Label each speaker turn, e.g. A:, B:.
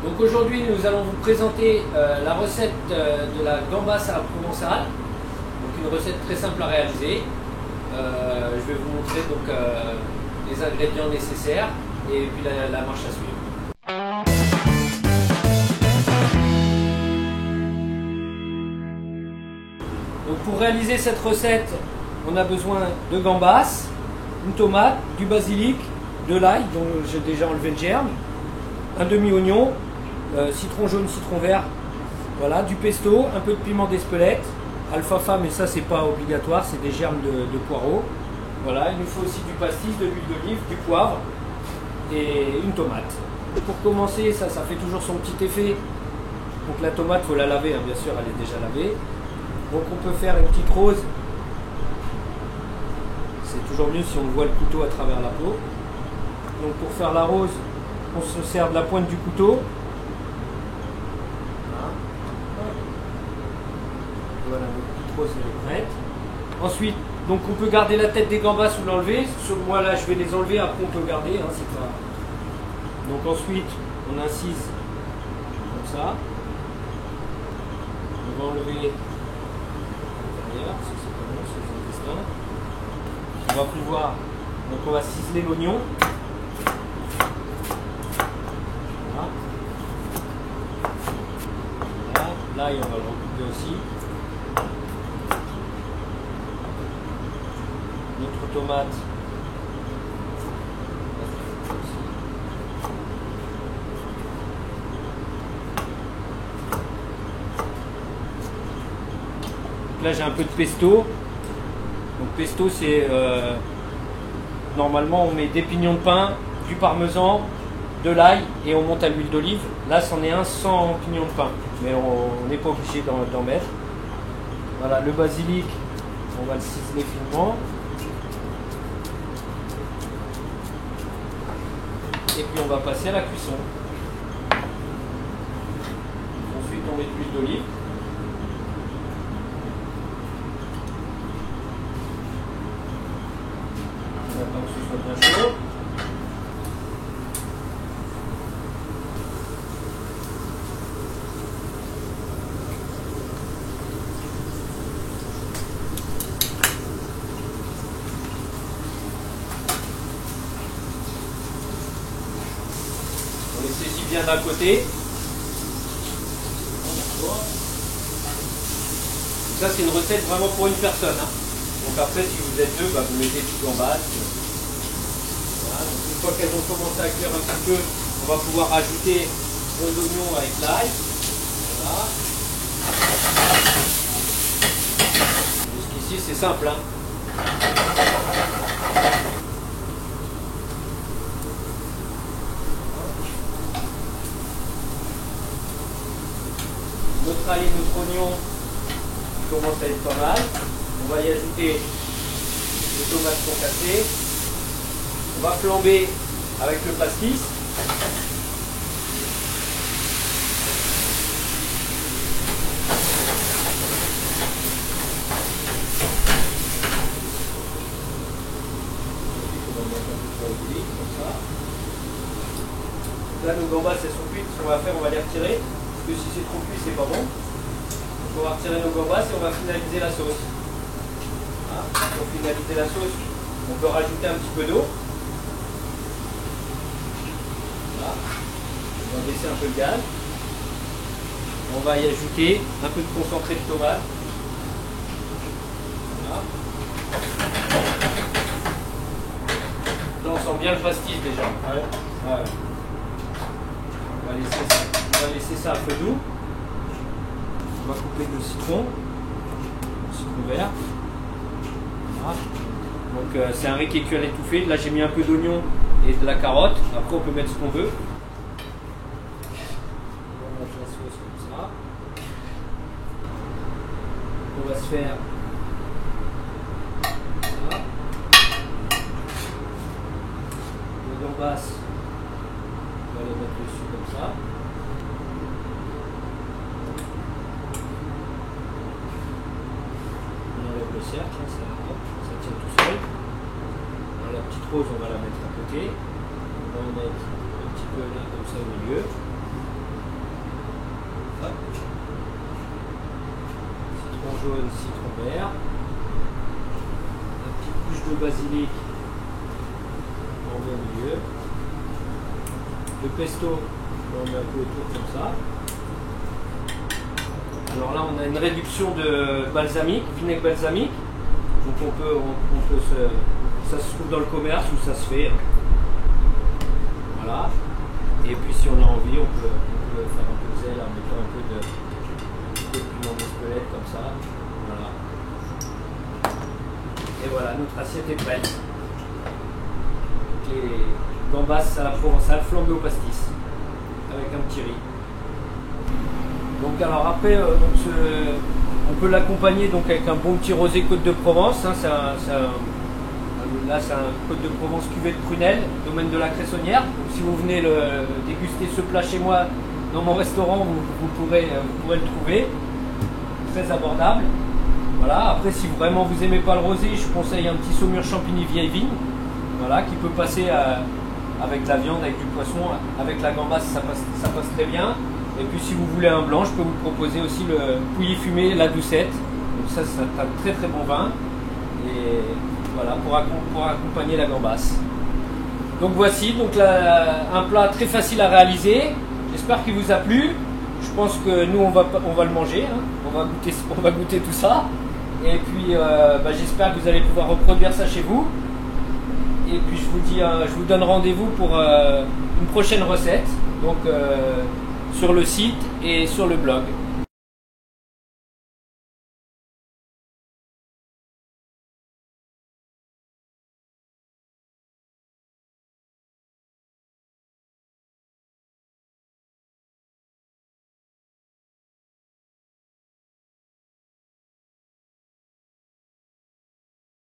A: Donc aujourd'hui nous allons vous présenter la recette de la gambasse à la provençale. Donc une recette très simple à réaliser. Je vais vous montrer donc les ingrédients nécessaires et puis la marche à suivre. Donc pour réaliser cette recette, on a besoin de gambas, une tomate, du basilic, de l'ail dont j'ai déjà enlevé le germe, un demi-oignon, citron jaune, citron vert, voilà, du pesto, un peu de piment d'Espelette, alfalfa, mais ça c'est pas obligatoire, c'est des germes de poireaux. Voilà, il nous faut aussi du pastis, de l'huile d'olive, du poivre et une tomate. Pour commencer, ça fait toujours son petit effet. Donc la tomate, il faut la laver, hein, bien sûr, elle est déjà lavée. Donc on peut faire une petite rose. C'est toujours mieux si on voit le couteau à travers la peau. Donc pour faire la rose, on se sert de la pointe du couteau. Voilà, notre petite rose est prête. Ensuite, donc on peut garder la tête des gambas ou l'enlever. Moi là, je vais les enlever, après on peut garder. Hein, c'est pas... Donc ensuite, on incise comme ça. On va enlever l'intérieur, parce que c'est pas bon, c'est les intestins. On va pouvoir, donc on va ciseler l'oignon. Voilà. Voilà. Là, et on va le recouper aussi. Notre tomate. Donc là j'ai un peu de pesto. Donc pesto c'est normalement on met des pignons de pain, du parmesan, de l'ail et on monte à l'huile d'olive. Là c'en est un sans pignons de pain, mais on n'est pas obligé d'en mettre. Voilà, le basilic, on va le ciseler finement. Et puis on va passer à la cuisson. Ensuite on met de l'huile d'olive. On attend que ce soit bien chaud. On les saisit bien d'un côté. Ça c'est une recette vraiment pour une personne. Hein. Donc après si vous êtes deux, vous mettez tout en bas. Voilà. Donc, une fois qu'elles ont commencé à cuire un petit peu, on va pouvoir ajouter nos oignons avec l'ail. Voilà. Jusqu'ici c'est simple. Hein. Notre ail et notre oignon commence à être pas mal. On va y ajouter les tomates concassées. On va flamber avec le pastis. Là nos gambas elles sont cuites, ce qu'on va faire, on va les retirer. Parce que si c'est trop cuit, c'est pas bon. Donc on va retirer nos gambas et on va finaliser la sauce. Voilà. Pour finaliser la sauce, on peut rajouter un petit peu d'eau. Voilà. On va baisser un peu le gaz. On va y ajouter un peu de concentré de tomate. Voilà. Là on sent bien le pastis déjà. Ouais. Ouais. On va laisser ça à feu doux. On va couper le citron vert. Voilà. Donc c'est un riz qui est cuit à l'étouffée. Là j'ai mis un peu d'oignon et de la carotte. Après on peut mettre ce qu'on veut. On va mettre la sauce comme ça. On va se faire ça. Les gambas, on va les mettre dessus comme ça. Le cercle, ça tient tout seul. Alors, la petite rose, on va la mettre à côté. On va en mettre un petit peu là, comme ça au milieu. jaune, citron vert. La petite couche de basilic, on met au milieu. Le pesto, on met un peu autour comme ça. Alors là, on a une réduction de balsamique, vinaigre balsamique. Donc ça se trouve dans le commerce où ça se fait. Voilà. Et puis si on a envie, on peut faire un peu de zèle en mettant un peu de piment d'Espelette comme ça. Voilà. Et voilà, notre assiette est prête. Les gambas à la provençale flambées au pastis avec un petit riz. Donc alors après, on peut l'accompagner donc avec un bon petit rosé Côte de Provence. Hein, là c'est un Côte de Provence cuvée de prunelle, domaine de la Cressonnière. Donc, si vous venez déguster ce plat chez moi dans mon restaurant, vous pourrez le trouver. Très abordable. Voilà. Après, si vraiment vous aimez pas le rosé, je vous conseille un petit saumur champigny vieille vigne. Voilà, qui peut passer avec la viande, avec du poisson, avec la gambasse, ça passe très bien. Et puis si vous voulez un blanc, je peux vous proposer aussi le pouilly fumé, la doucette. Donc ça, c'est un très très bon vin. Et voilà, pour accompagner la gambasse. Donc voici donc un plat très facile à réaliser. J'espère qu'il vous a plu. Je pense que nous on va le manger. Hein. On va goûter tout ça. Et puis j'espère que vous allez pouvoir reproduire ça chez vous. Et puis je vous donne rendez-vous pour une prochaine recette. Donc sur le site et sur le blog.